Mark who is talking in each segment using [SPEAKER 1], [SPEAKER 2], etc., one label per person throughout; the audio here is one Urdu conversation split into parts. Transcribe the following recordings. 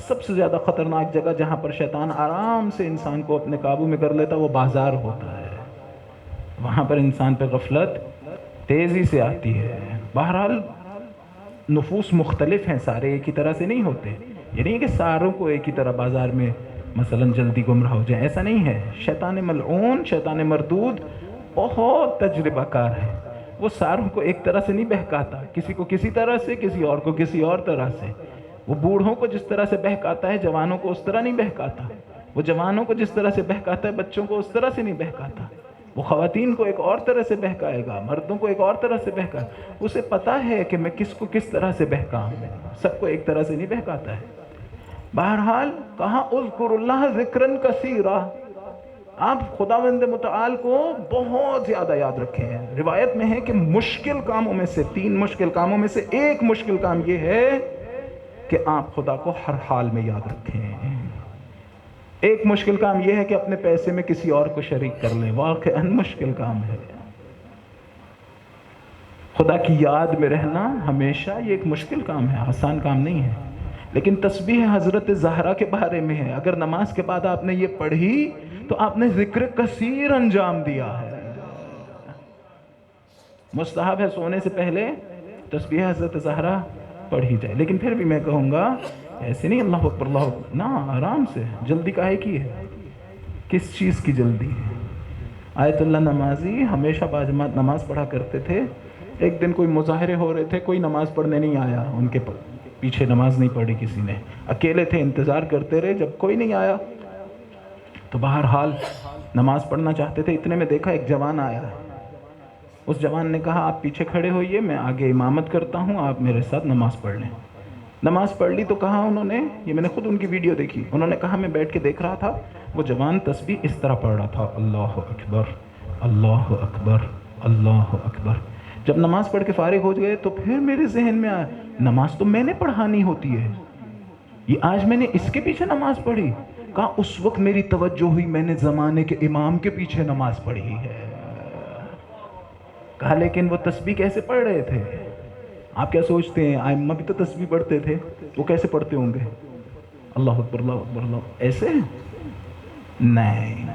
[SPEAKER 1] سب سے زیادہ خطرناک جگہ جہاں پر شیطان آرام سے انسان کو اپنے قابو میں کر لیتا وہ بازار ہوتا ہے. وہاں پر انسان پہ غفلت تیزی سے آتی ہے. بہرحال نفوس مختلف ہیں، سارے ایک ہی طرح سے نہیں ہوتے. یہ نہیں کہ ساروں کو ایک ہی طرح بازار میں مثلا جلدی گمراہ ہو جائیں، ایسا نہیں ہے. شیطان ملعون، شیطان مردود بہت تجربہ کار ہے. وہ ساروں کو ایک طرح سے نہیں بہکاتا، کسی کو کسی طرح سے، کسی اور کو کسی اور طرح سے. وہ بوڑھوں کو جس طرح سے بہکاتا ہے جوانوں کو اس طرح نہیں بہکاتا. وہ جوانوں کو جس طرح سے بہکاتا ہے بچوں کو اس طرح سے نہیں بہکاتا. وہ خواتین کو ایک اور طرح سے بہکائے گا، مردوں کو ایک اور طرح سے بہکائے گا. اسے پتا ہے کہ میں کس کو کس طرح سے بہکاؤں. سب کو ایک طرح سے نہیں بہکاتا ہے. بہرحال کہا اذکر اللہ ذکرن کثیرا، آپ خداوند متعال کو بہت زیادہ یاد رکھیں. روایت میں ہے کہ مشکل کاموں میں سے 3 مشکل کاموں میں سے ایک مشکل کام یہ ہے کہ آپ خدا کو ہر حال میں یاد رکھیں. ایک مشکل کام یہ ہے کہ اپنے پیسے میں کسی اور کو شریک کر لیں، واقعاً مشکل کام ہے. خدا کی یاد میں رہنا ہمیشہ یہ ایک مشکل کام ہے، آسان کام نہیں ہے. لیکن تسبیح حضرت زہرا کے بارے میں ہے. اگر نماز کے بعد آپ نے یہ پڑھی تو آپ نے ذکر کثیر انجام دیا ہے. مستحب ہے سونے سے پہلے تسبیح حضرت زہرا پڑھی جائے. لیکن پھر بھی میں کہوں گا ایسے نہیں اللہ اکبر اللہ اکبر، نا آرام سے. جلدی کاہے کی ہے؟ کس چیز کی جلدی ہے؟ آیت اللہ نمازی ہمیشہ باجماعت نماز پڑھا کرتے تھے. ایک دن کوئی مظاہرے ہو رہے تھے، کوئی نماز پڑھنے نہیں آیا. ان کے پیچھے نماز نہیں پڑھی کسی نے. اکیلے تھے، انتظار کرتے رہے. جب کوئی نہیں آیا تو بہرحال نماز پڑھنا چاہتے تھے. اتنے میں دیکھا ایک جوان آیا. اس جوان نے کہا آپ پیچھے کھڑے ہوئیے، میں آگے امامت کرتا ہوں، آپ میرے ساتھ نماز پڑھ لیں. نماز پڑھ لی تو کہا انہوں نے، یہ میں نے خود ان کی ویڈیو دیکھی، انہوں نے کہا میں بیٹھ کے دیکھ رہا تھا وہ جوان تسبیح اس طرح پڑھ رہا تھا، اللہ اکبر اللہ اکبر اللہ اکبر. جب نماز پڑھ کے فارغ ہو گئے تو پھر میرے ذہن میں آیا نماز تو میں نے پڑھانی ہوتی ہے، یہ آج میں نے اس کے پیچھے نماز پڑھی. کہا اس وقت میری توجہ ہوئی میں نے زمانے کے امام کے پیچھے نماز پڑھی ہے. کہا لیکن وہ تسبیح کیسے پڑھ رہے تھے؟ آپ کیا سوچتے ہیں ائمہ بھی تو تسبیح پڑھتے تھے، وہ کیسے پڑھتے ہوں گے؟ اللہ اکبر اللہ اکبر اللہ، ایسے نہیں،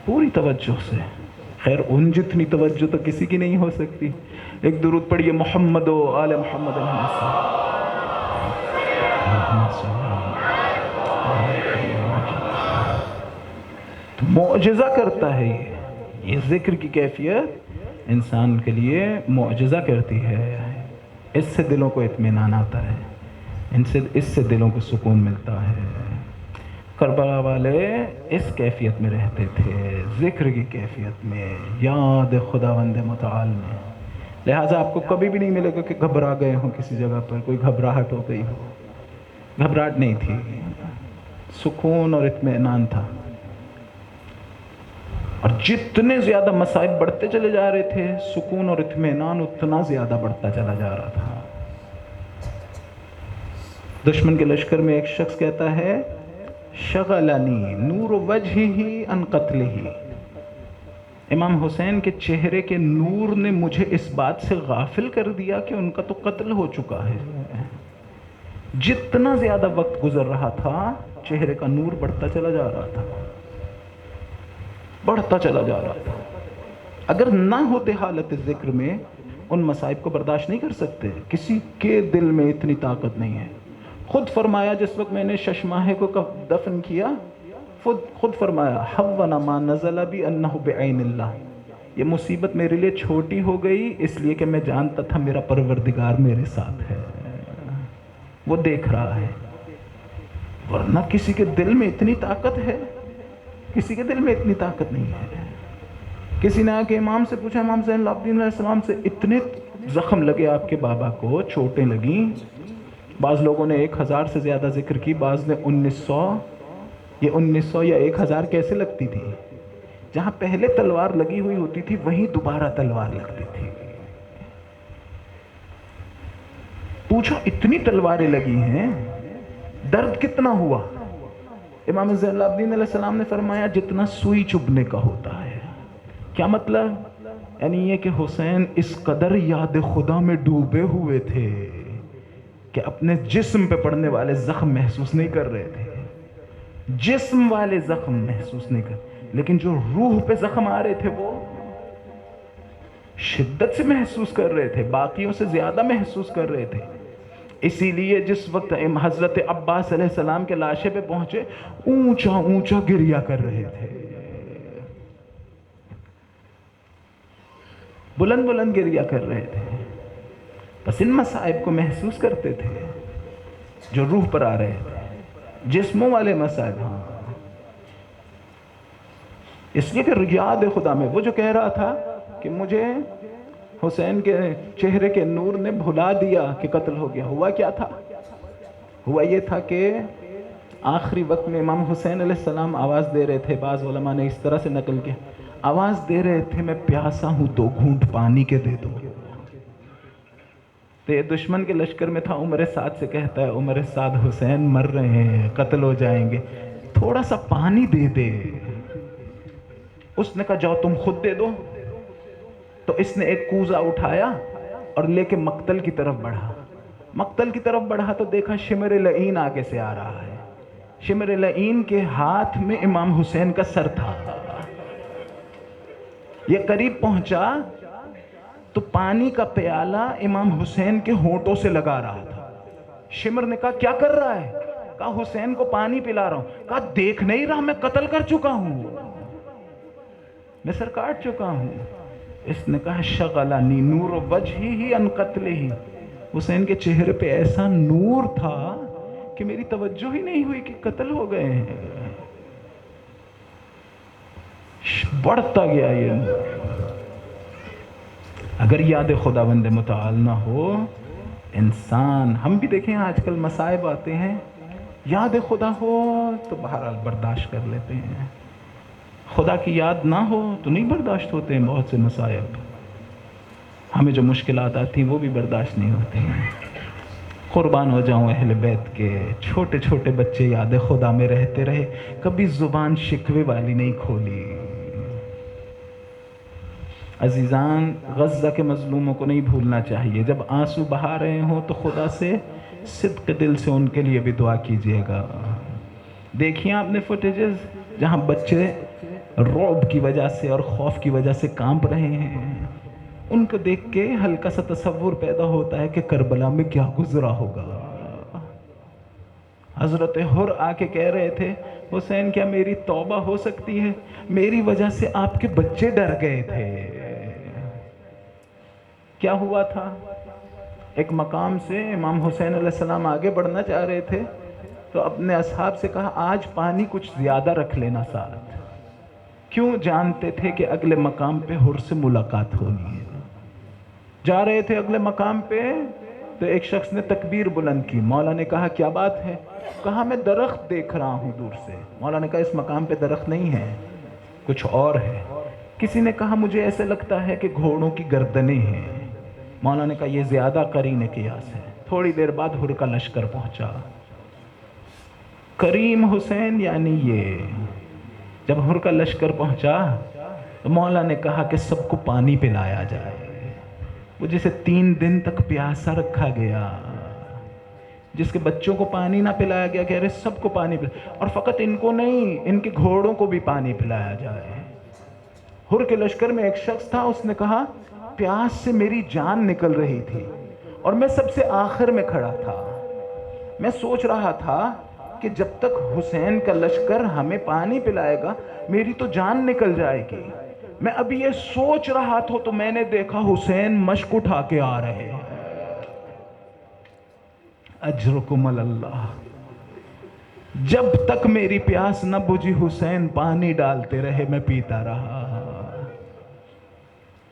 [SPEAKER 1] پوری توجہ سے. خیر ان جتنی توجہ تو کسی کی نہیں ہو سکتی. ایک درود پڑھیے محمد و آل محمد معجزہ کرتا ہے. یہ ذکر کی کیفیت انسان کے لیے معجزہ کرتی ہے. اس سے دلوں کو اطمینان آتا ہے، اس سے دلوں کو سکون ملتا ہے. کربلا والے اس کیفیت میں رہتے تھے، ذکر کی کیفیت میں، یاد خداوند متعال میں. لہٰذا آپ کو کبھی بھی نہیں ملے گا کہ گھبرا گئے ہوں کسی جگہ پر، کوئی گھبراہٹ ہو گئی ہو. گھبراہٹ نہیں تھی، سکون اور اطمینان تھا. اور جتنے زیادہ مصائب بڑھتے چلے جا رہے تھے سکون اور اطمینان اتنا زیادہ بڑھتا چلا جا رہا تھا. دشمن کے لشکر میں ایک شخص کہتا ہے شغلنی نور وجہہ عن قتلہ، امام حسین کے چہرے کے نور نے مجھے اس بات سے غافل کر دیا کہ ان کا تو قتل ہو چکا ہے. جتنا زیادہ وقت گزر رہا تھا چہرے کا نور بڑھتا چلا جا رہا تھا، بڑھتا چلا جا رہا تھا. اگر نہ ہوتے حالت ذکر میں ان مصائب کو برداشت نہیں کر سکتے. کسی کے دل میں اتنی طاقت نہیں ہے. خود فرمایا جس وقت میں نے ششماہے کو دفن کیا، خود فرمایا حوّن ما نزل بی انہ بعین اللہ، یہ مصیبت میرے لیے چھوٹی ہو گئی اس لیے کہ میں جانتا تھا میرا پروردگار میرے ساتھ ہے، وہ دیکھ رہا ہے. ورنہ کسی کے دل میں اتنی طاقت ہے؟ کسی کے دل میں اتنی طاقت نہیں ہے. کسی نے آ کے امام سے پوچھا، امام زین العابدین علیہ السلام سے، اتنے زخم لگے آپ کے بابا کو، چوٹیں لگیں. بعض لوگوں نے 1000 سے زیادہ ذکر کی، بعض نے 1900. یہ 1900 یا 1000 کیسے لگتی تھی؟ جہاں پہلے تلوار لگی ہوئی ہوتی تھی وہیں دوبارہ تلوار لگتی تھی. پوچھو اتنی تلواریں لگی ہیں، درد کتنا ہوا؟ امام زین العابدین علیہ السلام نے فرمایا جتنا سوئی چبھنے کا ہوتا ہے. کیا مطلب؟ یعنی یہ کہ حسین اس قدر یاد خدا میں ڈوبے ہوئے تھے کہ اپنے جسم پہ پڑنے والے زخم محسوس نہیں کر رہے تھے، جسم والے زخم محسوس نہیں کر، لیکن جو روح پہ زخم آ رہے تھے وہ شدت سے محسوس کر رہے تھے، باقیوں سے زیادہ محسوس کر رہے تھے۔ اسی لیے جس وقت حضرت عباس علیہ السلام کے لاشے پہ پہنچے، اونچا اونچا گریا کر رہے تھے، بلند بلند گریا کر رہے تھے، بس ان مصائب کو محسوس کرتے تھے جو روح پر آ رہے تھے، جسموں والے مصائب۔ ہاں، اس لیے کہ یاد خدا میں وہ جو کہہ رہا تھا کہ مجھے حسین کے چہرے کے نور نے بھلا دیا کہ قتل ہو گیا، ہوا کیا تھا؟ ہوا یہ تھا کہ آخری وقت میں امام حسین علیہ السلام آواز دے رہے تھے، بعض علماء نے اس طرح سے نقل کیا، آواز دے رہے تھے میں پیاسا ہوں، 2 گھونٹ پانی کے دے دو۔ تو یہ دشمن کے لشکر میں تھا، عمر سعد سے کہتا ہے، عمر سعد حسین مر رہے ہیں، قتل ہو جائیں گے، تھوڑا سا پانی دے دے۔ اس نے کہا جاؤ تم خود دے دو۔ تو اس نے ایک کوزہ اٹھایا اور لے کے مقتل کی طرف بڑھا، مقتل کی طرف بڑھا تو دیکھا شمر لعین آگے سے آ رہا ہے، شمر لعین کے ہاتھ میں امام حسین کا سر تھا۔ یہ قریب پہنچا تو پانی کا پیالہ امام حسین کے ہونٹوں سے لگا رہا تھا۔ شمر نے کہا کیا کر رہا ہے؟ کہا حسین کو پانی پلا رہا ہوں۔ کہا دیکھ نہیں رہا میں قتل کر چکا ہوں، میں سر کاٹ چکا ہوں۔ اس نے کہا شغلنی نور وجہہ عن قتلہ، حسین کے چہرے پہ ایسا نور تھا کہ میری توجہ ہی نہیں ہوئی کہ قتل ہو گئے ہیں۔ بڑھتا گیا یہ نور۔ اگر یاد خداوند متعال نہ ہو انسان، ہم بھی دیکھیں آج کل مصائب آتے ہیں، یاد خدا ہو تو بہرحال برداشت کر لیتے ہیں، خدا کی یاد نہ ہو تو نہیں برداشت ہوتے ہیں۔ بہت سے مصائب ہمیں جو مشکلات آتی ہیں وہ بھی برداشت نہیں ہوتے ہیں۔ قربان ہو جاؤں اہل بیت کے، چھوٹے چھوٹے بچے یاد خدا میں رہتے رہے، کبھی زبان شکوے والی نہیں کھولی۔ عزیزان، غزہ کے مظلوموں کو نہیں بھولنا چاہیے، جب آنسو بہا رہے ہوں تو خدا سے صدق دل سے ان کے لیے بھی دعا کیجیے گا۔ دیکھیے آپ نے فوٹیجز جہاں بچے رعب کی وجہ سے اور خوف کی وجہ سے کانپ رہے ہیں، ان کو دیکھ کے ہلکا سا تصور پیدا ہوتا ہے کہ کربلا میں کیا گزرا ہوگا۔ حضرت حر آ کے کہہ رہے تھے حسین کیا میری توبہ ہو سکتی ہے؟ میری وجہ سے آپ کے بچے ڈر گئے تھے۔ کیا ہوا تھا؟ ایک مقام سے امام حسین علیہ السلام آگے بڑھنا چاہ رہے تھے تو اپنے اصحاب سے کہا آج پانی کچھ زیادہ رکھ لینا ساتھ، کیوں؟ جانتے تھے کہ اگلے مقام پہ حر سے ملاقات ہونی ہے۔ جا رہے تھے اگلے مقام پہ تو ایک شخص نے تکبیر بلند کی، مولا نے کہا کیا بات ہے؟ کہا میں درخت دیکھ رہا ہوں دور سے۔ مولا نے کہا اس مقام پہ درخت نہیں ہے، کچھ اور ہے۔ کسی نے کہا مجھے ایسے لگتا ہے کہ گھوڑوں کی گردنیں ہیں۔ مولا نے کہا یہ زیادہ قرین قیاس ہے۔ تھوڑی دیر بعد حر کا لشکر پہنچا، کریم حسین یعنی یہ۔ جب حر کا لشکر پہنچا تو مولا نے کہا کہ سب کو پانی پلایا جائے۔ وہ جسے 3 دن تک پیاسا رکھا گیا، جس کے بچوں کو پانی نہ پلایا گیا، کہہ رہے سب کو پانی پلایا، اور فقط ان کو نہیں، ان کے گھوڑوں کو بھی پانی پلایا جائے۔ حر کے لشکر میں ایک شخص تھا، اس نے کہا پیاس سے میری جان نکل رہی تھی اور میں سب سے آخر میں کھڑا تھا۔ میں سوچ رہا تھا کہ جب تک حسین کا لشکر ہمیں پانی پلائے گا میری تو جان نکل جائے گی۔ میں ابھی یہ سوچ رہا تھا تو میں نے دیکھا حسین مشک اٹھا کے آ رہے ہیں۔ اجرکم اللہ۔ جب تک میری پیاس نہ بجھی حسین پانی ڈالتے رہے، میں پیتا رہا۔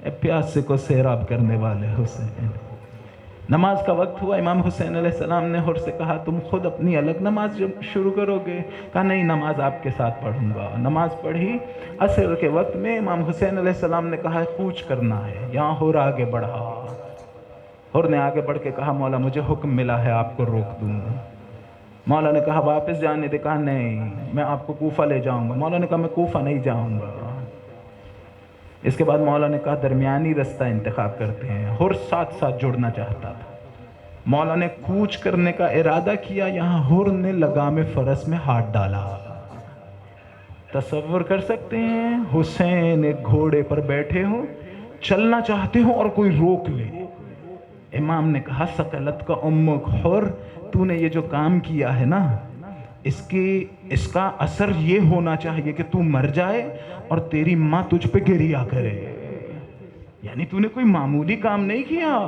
[SPEAKER 1] اے پیاسے کو سیراب کرنے والے حسین۔ نماز کا وقت ہوا، امام حسین علیہ السلام نے حر سے کہا تم خود اپنی الگ نماز جب شروع کرو گے؟ کہا نہیں، نماز آپ کے ساتھ پڑھوں گا۔ نماز پڑھی، عصر کے وقت میں امام حسین علیہ السلام نے کہا کوچ کرنا ہے، یہاں حر آگے بڑھا۔ حر نے آگے بڑھ کے کہا مولا مجھے حکم ملا ہے آپ کو روک دوں۔ مولا نے کہا واپس جانے دے، کہا نہیں میں آپ کو کوفہ لے جاؤں گا۔ مولا نے کہا میں کوفہ نہیں جاؤں گا۔ اس کے بعد مولا نے کہا درمیانی رستہ انتخاب کرتے ہیں۔ حر ساتھ ساتھ جڑنا چاہتا تھا، مولا نے کوچ کرنے کا ارادہ کیا، یہاں حر نے لگام فرس میں ہاتھ ڈالا۔ تصور کر سکتے ہیں حسین ایک گھوڑے پر بیٹھے ہوں، چلنا چاہتے ہوں اور کوئی روک لے۔ امام نے کہا ثقلت کا امک، حر تو نے یہ جو کام کیا ہے نا، اس کا اثر یہ ہونا چاہیے کہ تو مر جائے اور تیری ماں تجھ پہ گریا کرے۔ یعنی تو نے کوئی معمولی کام نہیں کیا،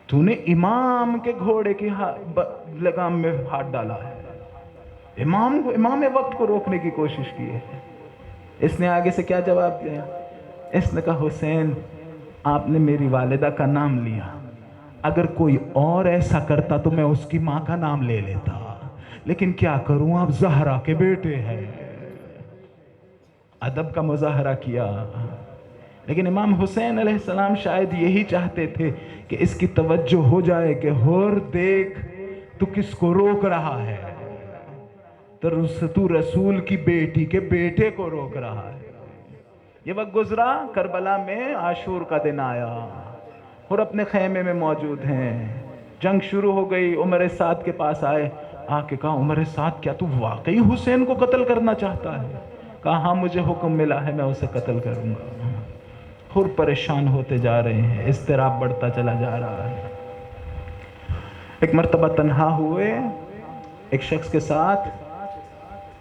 [SPEAKER 1] تو نے امام کے گھوڑے کی لگام میں ہاتھ ڈالا ہے، امام وقت کو روکنے کی کوشش کی ہے۔ اس نے آگے سے کیا جواب دیا؟ اس نے کہا حسین آپ نے میری والدہ کا نام لیا، اگر کوئی اور ایسا کرتا تو میں اس کی ماں کا نام لے لیتا، لیکن کیا کروں آپ زہرا کے بیٹے ہیں۔ ادب کا مظاہرہ کیا، لیکن امام حسین علیہ السلام شاید یہی چاہتے تھے کہ اس کی توجہ ہو جائے کہ حر دیکھ تو کس کو روک رہا ہے، تو رسول کی بیٹی کے بیٹے کو روک رہا ہے۔ یہ وقت گزرا، کربلا میں عاشور کا دن آیا، اور اپنے خیمے میں موجود ہیں، جنگ شروع ہو گئی۔ عمر سعد کے پاس آئے، آ کے کہا عمر سعد کیا تو واقعی حسین کو قتل کرنا چاہتا ہے؟ کہا ہاں مجھے حکم ملا ہے، میں اسے قتل کروں گا۔ حر پریشان ہوتے جا رہے ہیں، اضطراب بڑھتا چلا جا رہا ہے۔ ایک مرتبہ تنہا ہوئے ایک شخص کے ساتھ،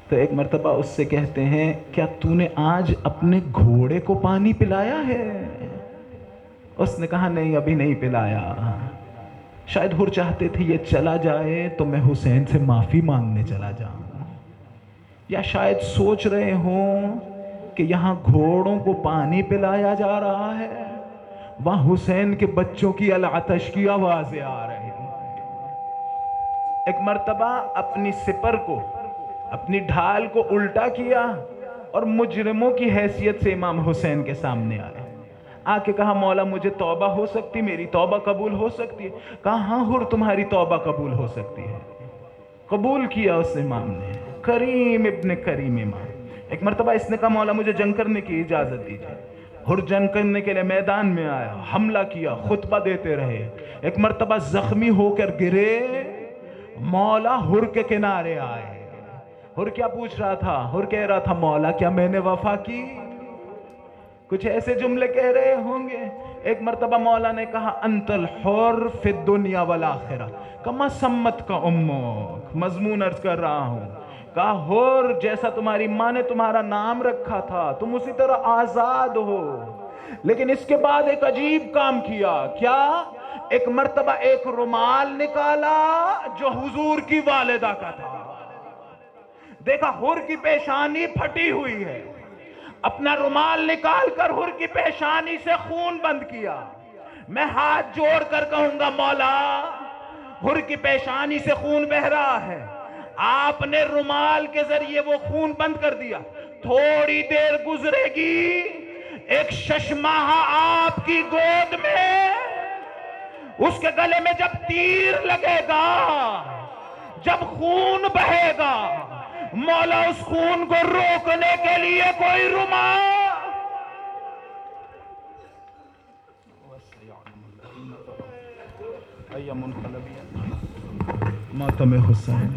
[SPEAKER 1] تو ایک مرتبہ اس سے کہتے ہیں کیا تو نے آج اپنے گھوڑے کو پانی پلایا ہے؟ اس نے کہا نہیں ابھی نہیں پلایا۔ شاید حر چاہتے تھے یہ چلا جائے تو میں حسین سے معافی مانگنے چلا جاؤں، یا شاید سوچ رہے ہوں کہ یہاں گھوڑوں کو پانی پلایا جا رہا ہے، وہاں حسین کے بچوں کی العطش کی آوازیں آ رہی ہیں۔ ایک مرتبہ اپنی سپر کو، اپنی ڈھال کو الٹا کیا اور مجرموں کی حیثیت سے امام حسین کے سامنے آئے، آ کے کہا مولا مجھے توبہ ہو سکتی، میری توبہ قبول ہو سکتی ہے؟ کہا ہاں حر تمہاری توبہ قبول ہو سکتی ہے۔ قبول کیا اس امام نے، کریم ابن کریم امام۔ ایک مرتبہ اس نے کہا مولا مجھے جنگ کرنے کی اجازت دیجیے، حر جنگ کرنے کے لیے میدان میں آیا، حملہ کیا، خطبہ دیتے رہے۔ ایک مرتبہ زخمی ہو کر گرے، مولا حر کے کنارے آئے۔ حر کیا پوچھ رہا تھا؟ حر کہہ رہا تھا مولا کیا میں نے وفا کی؟ کچھ ایسے جملے کہہ رہے ہوں گے۔ ایک مرتبہ مولا نے کہا انت الحر فی الدنیا والآخرہ کما سمت کا امک، مضمون عرض کر رہا ہوں، کہا حر جیسا تمہاری ماں نے تمہارا نام رکھا تھا تم اسی طرح آزاد ہو، لیکن اس کے بعد ایک عجیب کام کیا۔ کیا؟ ایک مرتبہ ایک رومال نکالا جو حضور کی والدہ کا تھا، دیکھا حر کی پیشانی پھٹی ہوئی ہے، اپنا رومال نکال کر حر کی پیشانی سے خون بند کیا۔ میں ہاتھ جوڑ کر کہوں گا مولا حر کی پیشانی سے خون بہ رہا ہے، آپ نے رومال کے ذریعے وہ خون بند کر دیا، تھوڑی دیر گزرے گی ایک ششماہا آپ کی گود میں، اس کے گلے میں جب تیر لگے گا، جب خون بہے گا، مولا اس خون کو روکنے کے لیے کوئی ماتم حسین